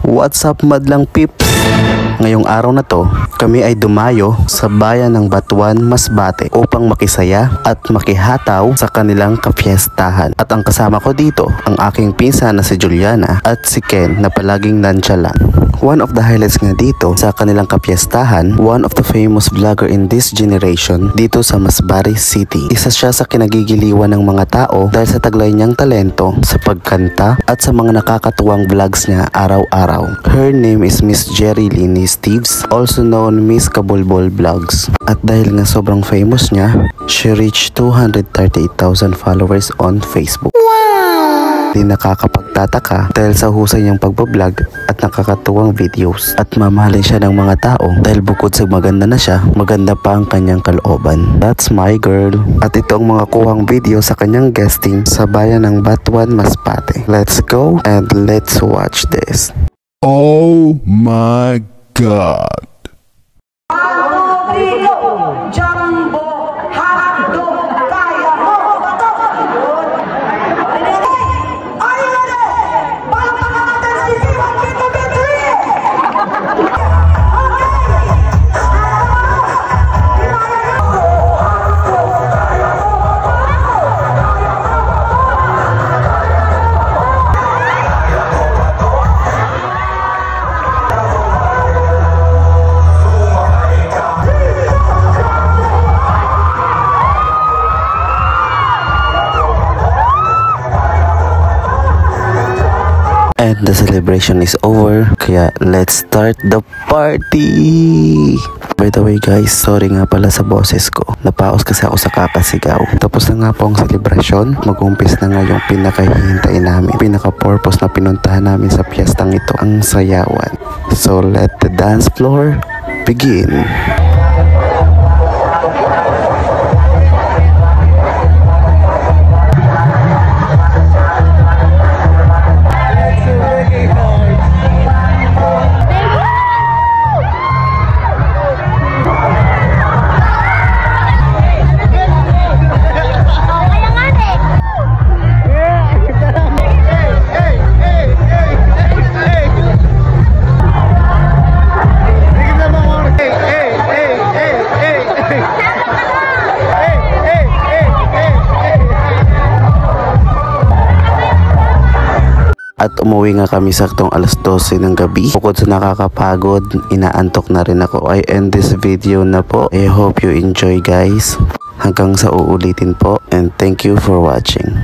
What's up madlang pips? Ngayong araw na to, kami ay dumayo sa bayan ng Batuan, Masbate upang makisaya at makihataw sa kanilang kapiestahan. At ang kasama ko dito, ang aking pinsan na si Juliana at si Ken na palaging nonchalant. One of the highlights nga dito sa kanilang kapiestahan, one of the famous vlogger in this generation dito sa Masbate City. Isa siya sa kinagigiliwan ng mga tao dahil sa taglay niyang talento sa pagkanta at sa mga nakakatuwang vlogs niya araw-araw. Her name is Miss Jerry Lini Steves, also known Miss Kabulbol Vlogs. At dahil nga sobrang famous niya, she reached 238,000 followers on Facebook. Di nakakapagtataka dahil sa husay niyang pagbablog at nakakatuwang videos. At mamahalin siya ng mga tao dahil bukod sa maganda na siya, maganda pa ang kanyang kalooban. That's my girl. At ito ang mga kuhang video sa kanyang guesting sa bayan ng Batuan, Masbate. Let's go and let's watch this. Oh my God. And the celebration is over, kaya let's start the party! By the way guys, sorry nga pala sa boses ko. Napaos kasi ako sa kakasigaw. Tapos na nga po ang celebration. Mag-umpis na nga yung pinakahihintay namin. Pinaka-purpose na pinuntahan namin sa piyestang ito, ang sayawan. So let the dance floor begin! At umuwi nga kami saktong alas 12 ng gabi. Bukod sa nakakapagod, inaantok na rin ako. I end this video na po. I hope you enjoy guys. Hanggang sa uulitin po. And thank you for watching.